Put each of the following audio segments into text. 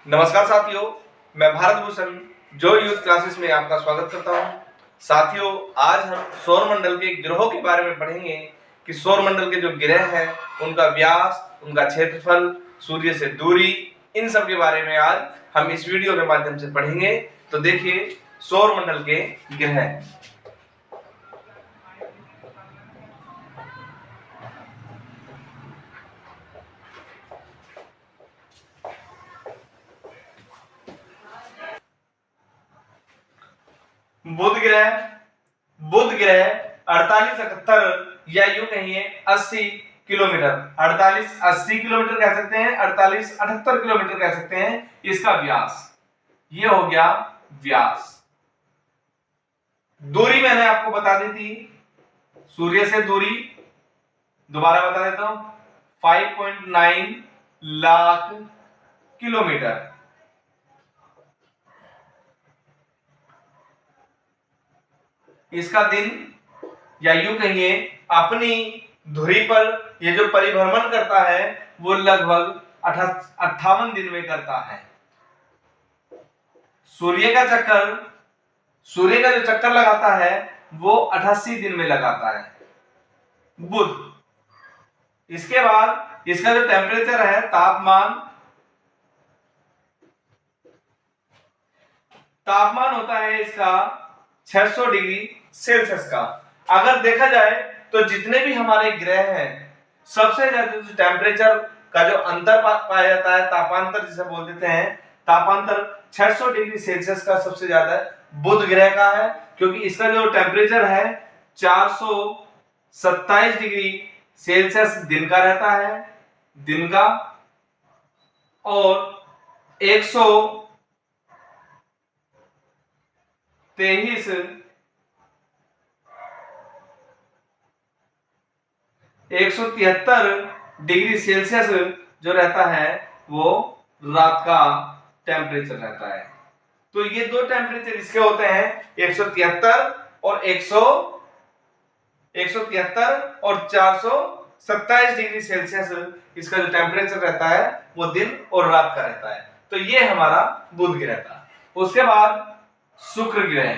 नमस्कार साथियों, मैं भारत भूषण जो यूथ क्लासेस में आपका स्वागत करता हूं। साथियों, आज हम सौर मंडल के ग्रहों के बारे में पढ़ेंगे कि सौर मंडल के जो ग्रह हैं उनका व्यास, उनका क्षेत्रफल, सूर्य से दूरी, इन सब के बारे में आज हम इस वीडियो के माध्यम से पढ़ेंगे। तो देखिए सौर मंडल के ग्रह। बुध ग्रह 48-71 या यूं कहिए 80 किलोमीटर, 48-80 किलोमीटर कह सकते हैं, 48-78 किलोमीटर कह सकते हैं इसका व्यास। ये हो गया व्यास। दूरी मैंने आपको बता दी थी, सूर्य से दूरी दोबारा बता देता हूं, 5.9 लाख किलोमीटर। इसका दिन या यूं कहिए अपनी धुरी पर ये जो परिभ्रमण करता है वो लगभग 58 दिन में करता है। सूर्य का जो चक्कर लगाता है वो 88 दिन में लगाता है बुध। इसके बाद इसका जो टेम्परेचर है, तापमान होता है इसका 600 डिग्री सेल्सियस का। अगर देखा जाए तो जितने भी हमारे ग्रह हैं सबसे ज्यादा जो टेम्परेचर का जो अंतर पाया जाता है, तापांतर जिसे बोल देते हैं, तापांतर 600 डिग्री सेल्सियस का सबसे ज्यादा बुध ग्रह का है, क्योंकि इसका जो टेम्परेचर है 427 डिग्री सेल्सियस दिन का रहता है, दिन का, और 173 डिग्री सेल्सियस जो रहता है वो रात का टेम्परेचर रहता है। तो ये दो टेम्परेचर इसके होते हैं, 173 और 427 डिग्री सेल्सियस इसका जो टेम्परेचर रहता है वो दिन और रात का रहता है। तो ये हमारा बुध ग्रह था। उसके बाद शुक्र ग्रह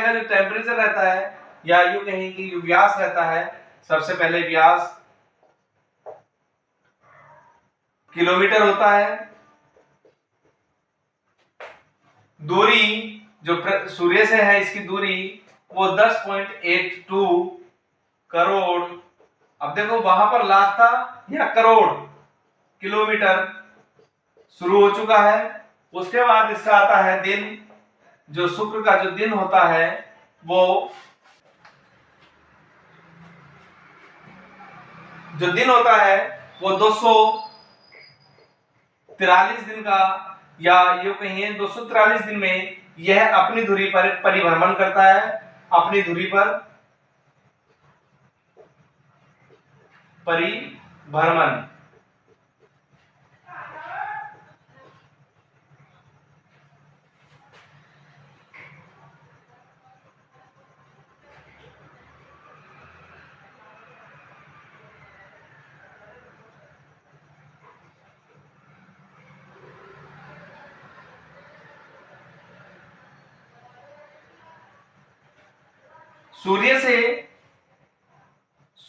का जो टेम्परेचर रहता है या यूं कहें कि जो व्यास रहता है, सबसे पहले व्यास किलोमीटर होता है। दूरी जो सूर्य से है इसकी दूरी वो 10.82 करोड़, अब देखो वहां पर लाख था, या करोड़ किलोमीटर शुरू हो चुका है। उसके बाद इसका आता है दिन, जो शुक्र का जो दिन होता है वो जो दिन होता है वो 243 दिन का, या यूं कहिए 243 दिन में यह अपनी धुरी पर परिभ्रमण करता है, अपनी धुरी पर परिभ्रमण।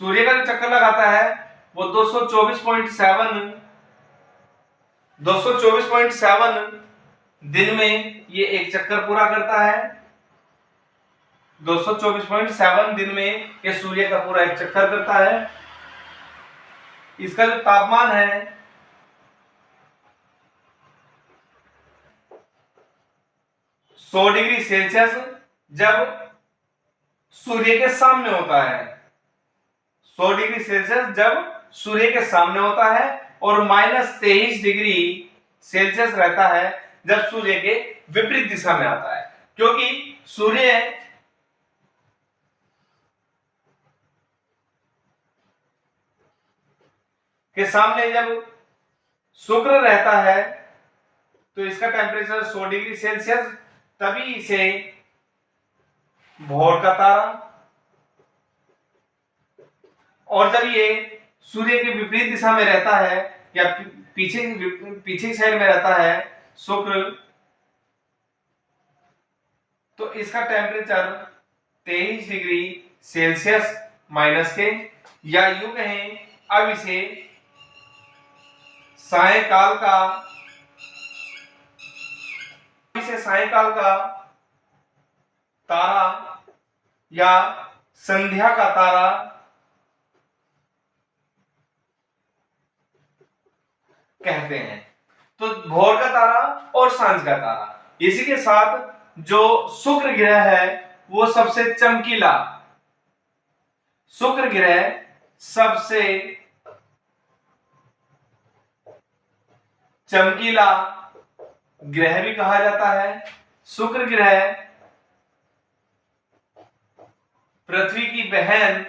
सूर्य का जो चक्कर लगाता है वो 224.7 दिन में ये एक चक्कर पूरा करता है। 224.7 दिन में ये सूर्य का पूरा एक चक्कर करता है। इसका जो तापमान है 100 डिग्री सेल्सियस जब सूर्य के सामने होता है, 100 डिग्री सेल्सियस जब सूर्य के सामने होता है, और -23 डिग्री सेल्सियस रहता है जब सूर्य के विपरीत दिशा में आता है, क्योंकि सूर्य के सामने जब शुक्र रहता है तो इसका टेम्परेचर 100 डिग्री सेल्सियस, तभी इसे भोर का तारा, और जब ये सूर्य के विपरीत दिशा में रहता है या पीछे की साइड में रहता है शुक्र, तो इसका टेम्परेचर 23 डिग्री सेल्सियस माइनस के, या यूं कहें अब इसे सायंकाल का तारा या संध्या का तारा कहते हैं। तो भोर का तारा और सांझ का तारा। इसी के साथ जो शुक्र ग्रह है वो सबसे चमकीला, शुक्र ग्रह सबसे चमकीला ग्रह भी कहा जाता है। शुक्र ग्रह पृथ्वी की बहन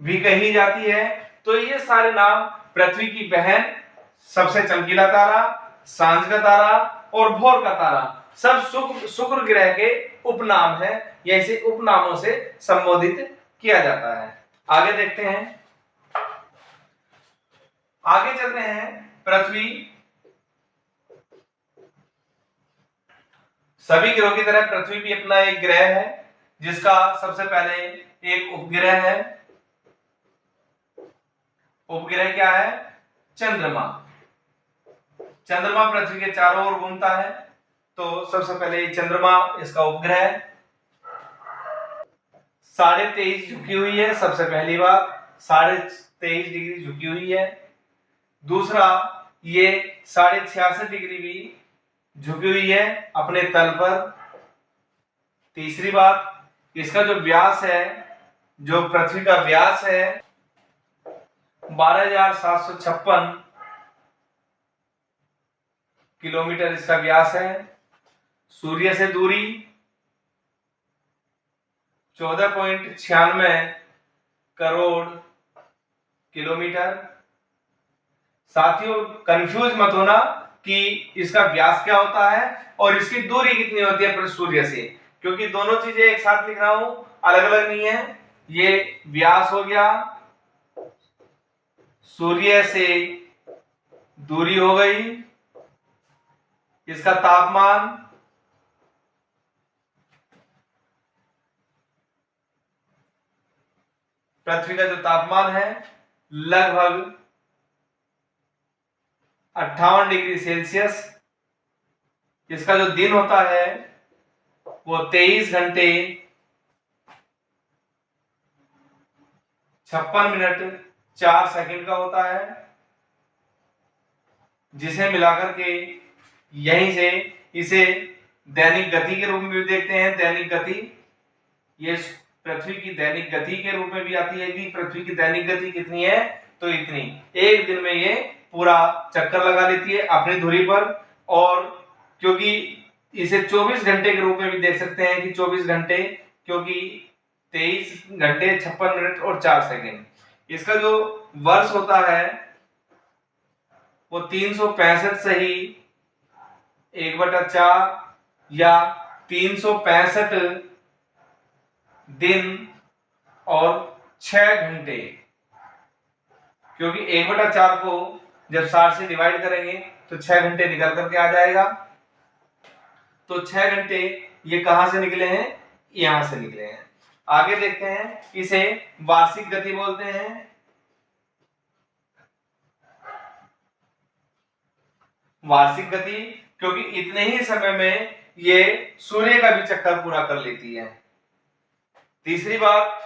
भी कही जाती है। तो ये सारे नाम पृथ्वी की बहन, सबसे चमकीला तारा, सांझ का तारा और भोर का तारा सब शुक्र ग्रह के उपनाम है या इसे उपनामों से संबोधित किया जाता है। आगे देखते हैं, आगे चलते हैं। पृथ्वी सभी ग्रहों की तरह पृथ्वी भी अपना एक ग्रह है, जिसका सबसे पहले एक उपग्रह है। उपग्रह क्या है? चंद्रमा। चंद्रमा पृथ्वी के चारों ओर घूमता है। तो सबसे पहले चंद्रमा, इसका उपग्रह 23.5 झुकी हुई है। सबसे पहली बात 23.5 डिग्री झुकी हुई है। दूसरा, ये 66.5 डिग्री भी झुकी हुई है अपने तल पर। तीसरी बात, इसका जो व्यास है, जो पृथ्वी का व्यास है 12,756 किलोमीटर इसका व्यास है। सूर्य से दूरी 14.96 करोड़ किलोमीटर। साथियों, कंफ्यूज मत होना कि इसका व्यास क्या होता है और इसकी दूरी कितनी होती है सूर्य से, क्योंकि दोनों चीजें एक साथ लिख रहा हूं, अलग अलग नहीं है। ये व्यास हो गया, सूर्य से दूरी हो गई, इसका तापमान, पृथ्वी का जो तापमान है लगभग 58 डिग्री सेल्सियस। इसका जो दिन होता है वो 23 घंटे 56 मिनट 4 सेकंड का होता है, जिसे मिलाकर के यहीं से इसे दैनिक गति के रूप में भी देखते हैं। दैनिक गति, ये पृथ्वी की दैनिक गति के रूप में भी आती है कि पृथ्वी की दैनिक गति कितनी है, तो इतनी। एक दिन में ये पूरा चक्कर लगा लेती है अपनी धुरी पर। और क्योंकि इसे 24 घंटे के रूप में भी देख सकते हैं कि 24 घंटे, क्योंकि 23 घंटे 56 मिनट और 4 सेकंड। इसका जो वर्ष होता है वो 365 से ही 1/4 या 365 दिन और 6 घंटे, क्योंकि 1/4 को जब 60 से डिवाइड करेंगे तो 6 घंटे निकल करके आ जाएगा। तो 6 घंटे ये कहां से निकले हैं? यहां से निकले हैं। आगे देखते हैं, इसे वार्षिक गति बोलते हैं। वार्षिक गति, क्योंकि इतने ही समय में ये सूर्य का भी चक्कर पूरा कर लेती है। तीसरी बात,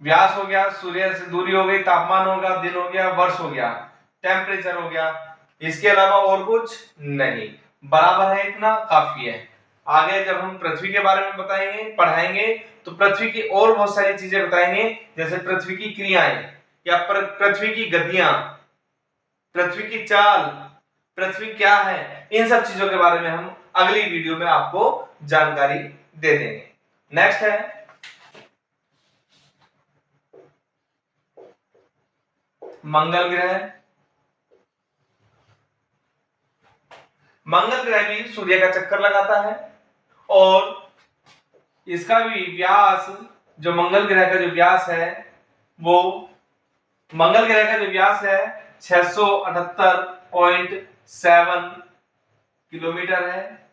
व्यास हो गया, सूर्य से दूरी हो गई, तापमान होगा, दिन हो गया, वर्ष हो गया, टेम्परेचर हो गया। इसके अलावा और कुछ नहीं, बराबर है, इतना काफी है। आगे जब हम पृथ्वी के बारे में बताएंगे, पढ़ाएंगे, तो पृथ्वी की और बहुत सारी चीजें बताएंगे, जैसे पृथ्वी की क्रियाएं या पृथ्वी की गतियां, पृथ्वी की चाल, पृथ्वी क्या है, इन सब चीजों के बारे में हम अगली वीडियो में आपको जानकारी दे देंगे। नेक्स्ट है मंगल ग्रह। मंगल ग्रह भी सूर्य का चक्कर लगाता है और इसका भी व्यास, जो मंगल ग्रह का जो व्यास है, वो मंगल ग्रह का जो व्यास है 678.7 किलोमीटर है।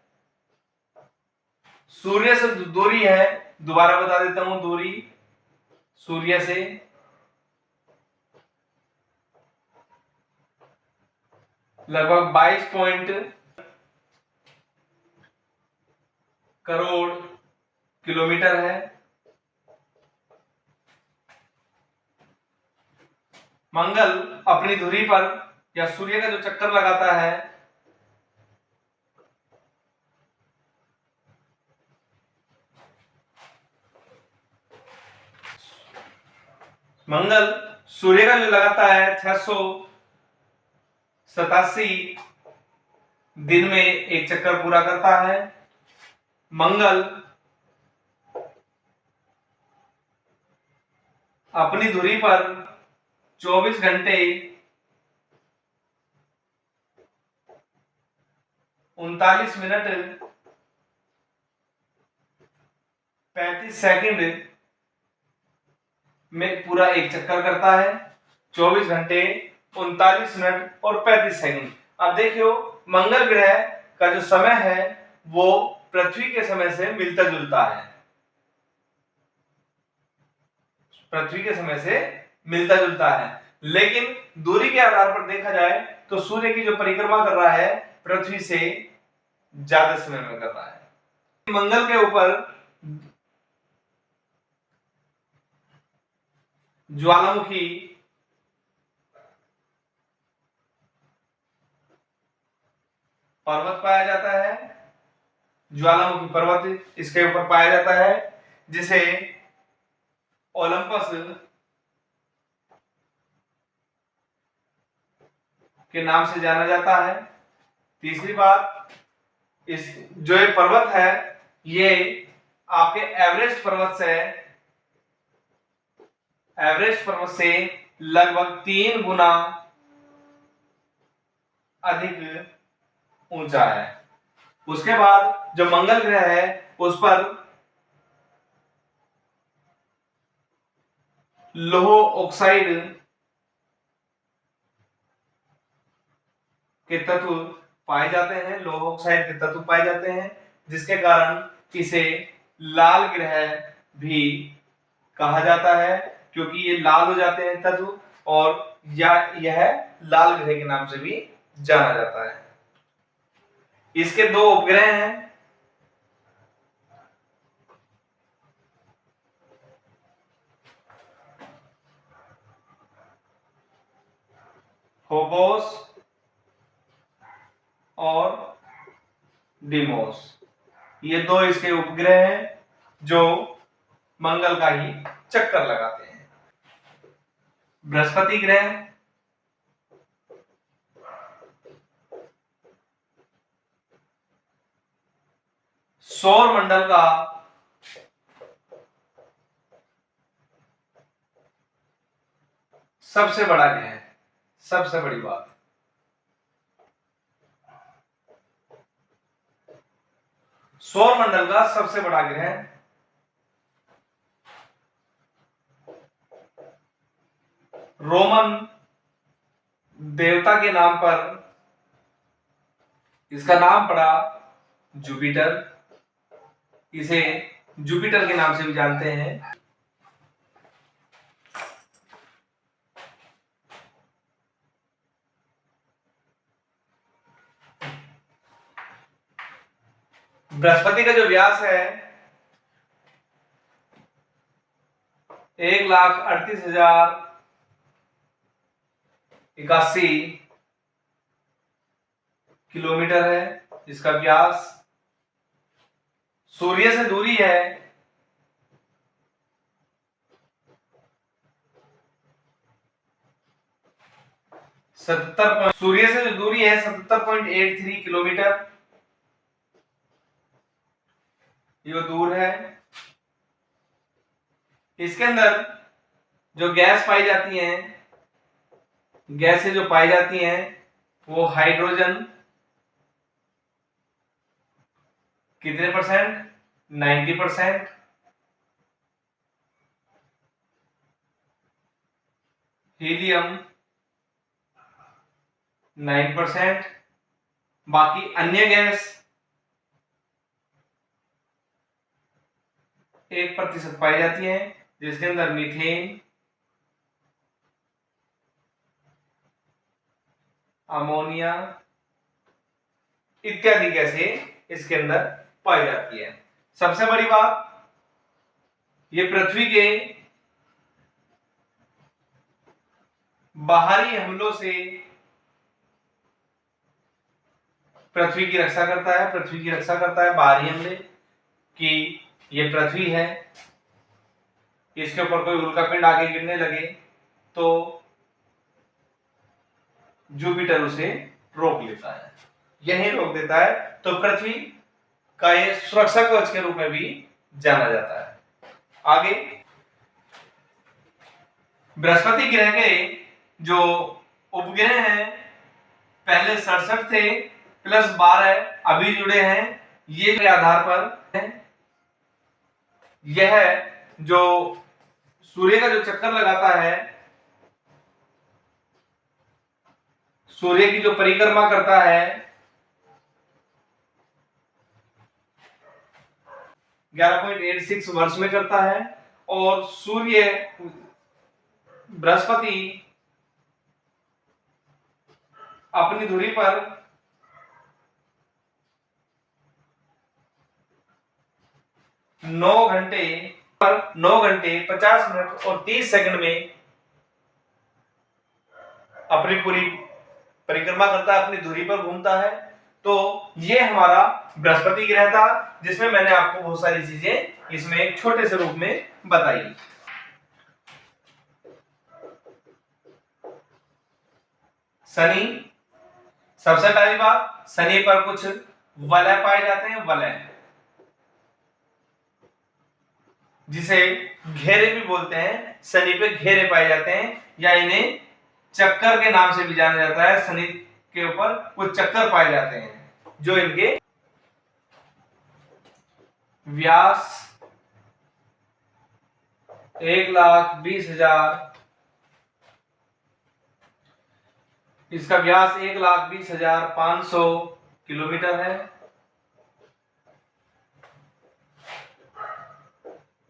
सूर्य से दूरी है, दोबारा बता देता हूं, दूरी सूर्य से लगभग 22 करोड़ किलोमीटर है। मंगल अपनी धुरी पर या सूर्य का जो चक्कर लगाता है, मंगल सूर्य का जो लगाता है 687 दिन में एक चक्कर पूरा करता है। मंगल अपनी धुरी पर 24 घंटे 39 मिनट 35 सेकंड में पूरा एक चक्कर करता है। 24 घंटे 39 मिनट और 35 सेकंड। अब देखियो, मंगल ग्रह का जो समय है वो पृथ्वी के समय से मिलता जुलता है, पृथ्वी के समय से मिलता जुलता है, लेकिन दूरी के आधार पर देखा जाए तो सूर्य की जो परिक्रमा कर रहा है पृथ्वी से ज्यादा समय में कर रहा है। मंगल के ऊपर ज्वालामुखी पर्वत पाया जाता है, ज्वालामुखी पर्वत इसके ऊपर पाया जाता है, जिसे ओलंपस के नाम से जाना जाता है। तीसरी बात, इस जो ये पर्वत है ये आपके एवरेस्ट पर्वत से लगभग 3 गुना अधिक ऊंचा है। उसके बाद जो मंगल ग्रह है उस पर लोह ऑक्साइड के तत्व पाए जाते हैं, लोह ऑक्साइड के तत्व पाए जाते हैं, जिसके कारण इसे लाल ग्रह भी कहा जाता है, क्योंकि ये लाल हो जाते हैं तत्व, और यह लाल ग्रह के नाम से भी जाना जाता है। इसके 2 उपग्रह हैं, फोबोस और डीमोस। ये 2 इसके उपग्रह हैं जो मंगल का ही चक्कर लगाते हैं। बृहस्पति ग्रह सौर मंडल का सबसे बड़ा ग्रह है। सबसे बड़ी बात, सौर मंडल का सबसे बड़ा ग्रह रोमन देवता के नाम पर इसका नाम पड़ा जुपिटर। इसे जुपिटर के नाम से भी जानते हैं। बृहस्पति का जो व्यास है 1,38,081 किलोमीटर है इसका व्यास। सूर्य से दूरी है 77.83 किलोमीटर, ये दूर है। इसके अंदर जो गैस पाई जाती हैं, गैसें जो पाई जाती हैं वो हाइड्रोजन कितने %? 90%। हीलियम 9%, बाकी अन्य गैस 1% पाई जाती है, जिसके अंदर मीथेन, अमोनिया इत्यादि गैसें इसके अंदर पाई जाती है। सबसे बड़ी बात, ये पृथ्वी के बाहरी हमलों से पृथ्वी की रक्षा करता है। पृथ्वी की रक्षा करता है बाहरी हमले कि ये पृथ्वी है, इसके ऊपर कोई उल्कापिंड आगे गिरने लगे तो जुपिटर उसे रोक लेता है, यही रोक देता है। तो पृथ्वी का ये सुरक्षा कवच के रूप में भी जाना जाता है। आगे बृहस्पति ग्रह के जो उपग्रह हैं, पहले 67 थे, प्लस 12 अभी जुड़े हैं। ये के आधार पर यह जो सूर्य का जो चक्कर लगाता है, सूर्य की जो परिक्रमा करता है, 11.86 वर्ष में करता है। और सूर्य बृहस्पति अपनी धुरी पर 9 घंटे 50 मिनट और 30 सेकंड में अपनी पूरी परिक्रमा करता है, अपनी धुरी पर घूमता है। तो ये हमारा बृहस्पति ग्रह था, जिसमें मैंने आपको बहुत सारी चीजें इसमें एक छोटे से रूप में बताई। शनि, सबसे पहली बात, शनि पर कुछ वलय पाए जाते हैं, वलय जिसे घेरे भी बोलते हैं। शनि पे घेरे पाए जाते हैं या इन्हें चक्कर के नाम से भी जाना जाता है। शनि के ऊपर कुछ चक्कर पाए जाते हैं जो इनके व्यास 1,20,000, इसका व्यास 1,20,500 किलोमीटर है।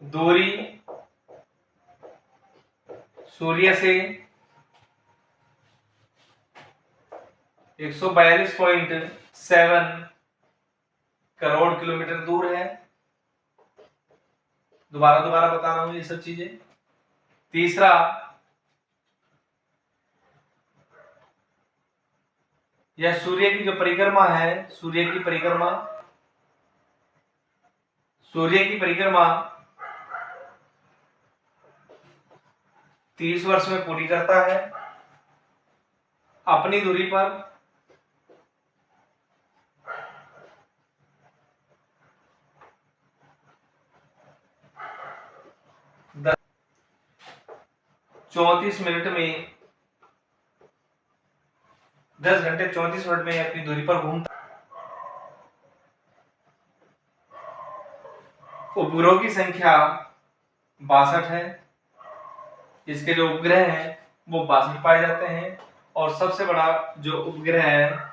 दूरी सूर्य से 142.7 करोड़ किलोमीटर दूर है। दोबारा बता रहा हूं ये सब चीजें। तीसरा, यह सूर्य की जो परिक्रमा है, सूर्य की परिक्रमा 30 वर्ष में पूरी करता है अपनी दूरी पर। द 34 मिनट में 10 घंटे 34 मिनट में अपनी दूरी पर घूमता। उपग्रहों की संख्या 62 है। इसके जो उपग्रह हैं वो 62 पाए जाते हैं। और सबसे बड़ा जो उपग्रह है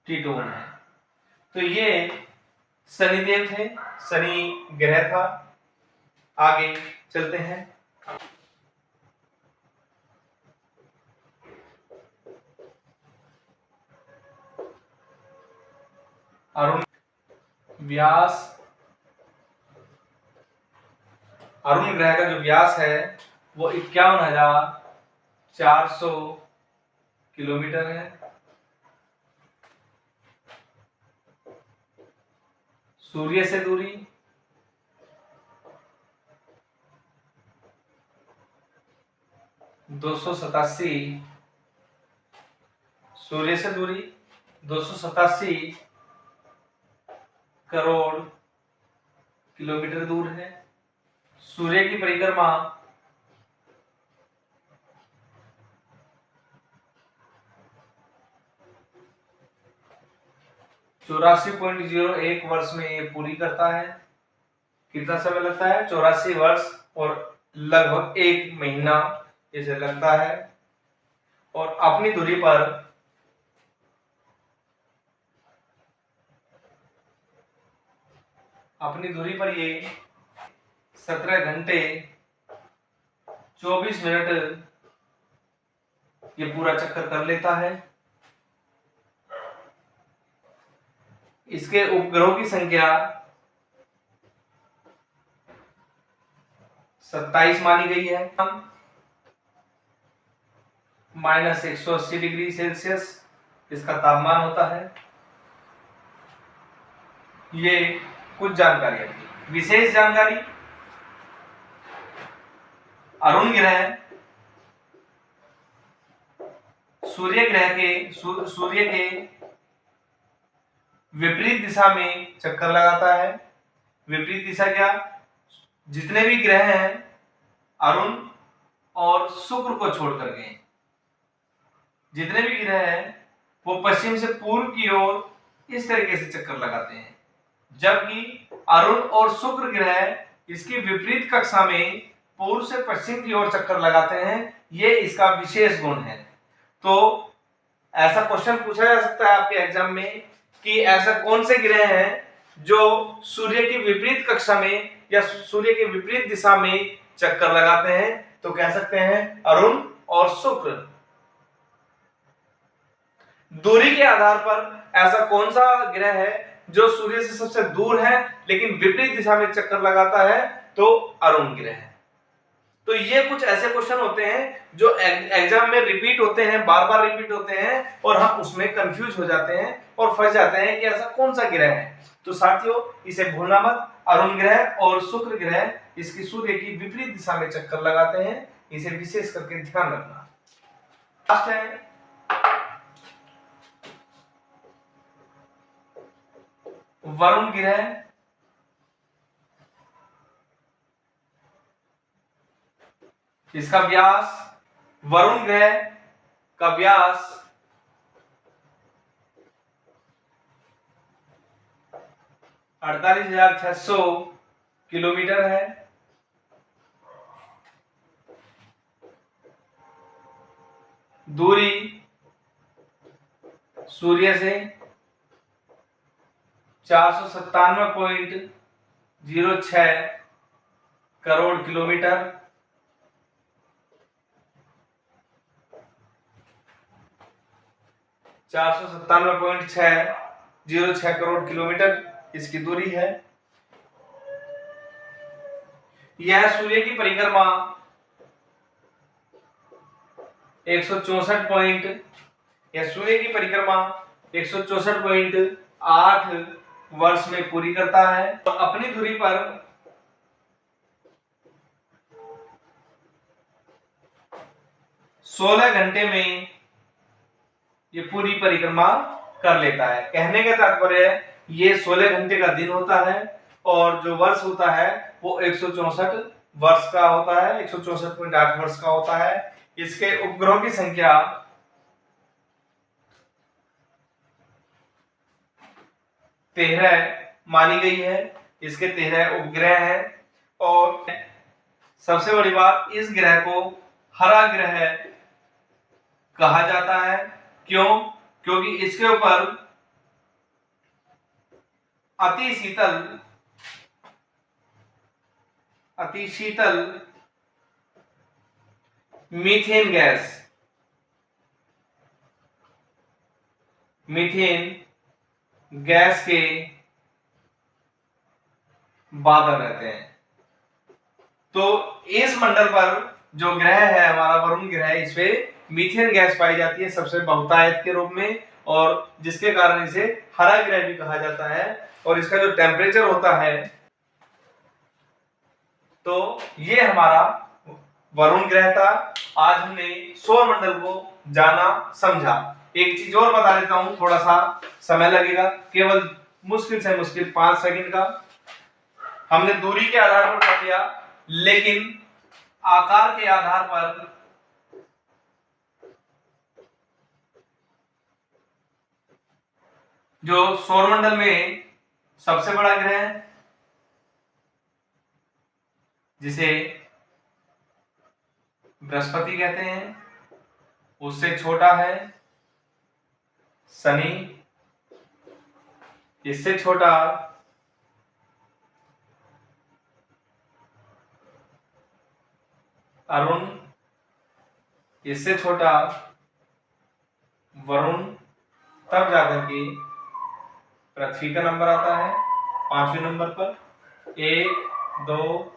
टीटोन है। तो ये शनिदेव थे, शनि ग्रह था। आगे चलते हैं। अरुण ग्रह का जो व्यास है वो 51,400 किलोमीटर है। सूर्य से दूरी 287, सूर्य से दूरी 287 करोड़ किलोमीटर दूर है। सूर्य की परिक्रमा 84.01 वर्ष में ये पूरी करता है। कितना समय लगता है? 84 वर्ष और लगभग 1 महीना इसे लगता है। और अपनी दूरी पर ये 17 घंटे 24 मिनट ये पूरा चक्कर कर लेता है। इसके उपग्रहों की संख्या 27 मानी गई है। -180 डिग्री सेल्सियस इसका तापमान होता है। ये कुछ जानकारियां थी। विशेष जानकारी, अरुण ग्रह सूर्य के विपरीत दिशा में चक्कर लगाता है। विपरीत दिशा क्या? जितने भी ग्रह हैं अरुण और शुक्र को छोड़ करके, जितने भी ग्रह हैं वो पश्चिम से पूर्व की ओर इस तरीके से चक्कर लगाते हैं, जबकि अरुण और शुक्र ग्रह इसकी विपरीत कक्षा में पूर्व से पश्चिम की ओर चक्कर लगाते हैं। ये इसका विशेष गुण है। तो ऐसा क्वेश्चन पूछा जा सकता है आपके एग्जाम में कि ऐसा कौन से ग्रह हैं जो सूर्य की विपरीत कक्षा में या सूर्य के विपरीत दिशा में चक्कर लगाते हैं? तो कह सकते हैं अरुण और शुक्र। दूरी के आधार पर ऐसा कौन सा ग्रह है जो सूर्य से सबसे दूर है लेकिन विपरीत दिशा में चक्कर लगाता है? तो अरुण ग्रह है। तो ये कुछ ऐसे क्वेश्चन होते हैं जो एग्जाम में रिपीट होते हैं, बार बार रिपीट होते हैं और हम उसमें कंफ्यूज हो जाते हैं और फंस जाते हैं कि ऐसा कौन सा ग्रह है। तो साथियों इसे भूलना मत, अरुण ग्रह और शुक्र ग्रह इसकी सूर्य की विपरीत दिशा में चक्कर लगाते हैं। इसे विशेष करके ध्यान रखना। लास्ट है वरुण ग्रह। इसका व्यास, वरुण ग्रह का व्यास 48,600 किलोमीटर है। दूरी सूर्य से 497.06 करोड़ किलोमीटर। 497.606 करोड़ किलोमीटर इसकी दूरी है। यह सूर्य की परिक्रमा 164.8 वर्ष में पूरी करता है। तो अपनी दूरी पर 16 घंटे में ये पूरी परिक्रमा कर लेता है। कहने का तात्पर्य है ये 16 घंटे का दिन होता है और जो वर्ष होता है वो 164 वर्ष का होता है, 164.8 वर्ष का होता है। इसके उपग्रहों की संख्या 13 मानी गई है। इसके 13 उपग्रह हैं और सबसे बड़ी बात, इस ग्रह को हरा ग्रह कहा जाता है। क्यों? क्योंकि इसके ऊपर अति शीतल मीथेन गैस के बादल रहते हैं। तो इस मंडल पर जो ग्रह है हमारा वरुण ग्रह, इस पे मीथेन गैस पाई जाती है सबसे बहुतायत के रूप में, और जिसके कारण इसे हरा ग्रह भी कहा जाता है। और इसका जो टेम्परेचर होता है, तो ये हमारा वरुण ग्रह था। आज हमने सौर मंडल को जाना समझा। एक चीज और बता देता हूं, थोड़ा सा समय लगेगा, केवल मुश्किल से मुश्किल 5 सेकंड का। हमने दूरी के आधार पर कर दिया, लेकिन आकार के आधार पर जो सौरमंडल में सबसे बड़ा ग्रह है, जिसे बृहस्पति कहते हैं, उससे छोटा है शनि, इससे छोटा अरुण, इससे छोटा वरुण, तब जाकर के पृथ्वी का नंबर आता है 5वें नंबर पर। 1, 2,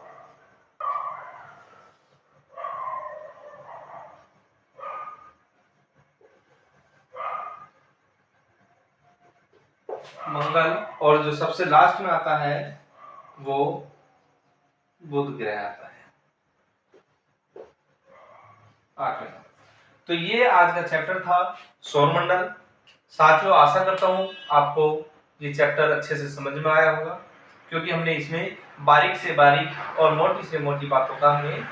मंगल, और जो सबसे लास्ट में आता है वो बुध ग्रह आता है 8वें नंबर। तो ये आज का चैप्टर था सौरमंडल। साथियों, आशा करता हूँ आपको ये चैप्टर अच्छे से समझ में आया होगा, क्योंकि हमने इसमें बारीक से बारीक और मोटी से मोटी बातों का हमने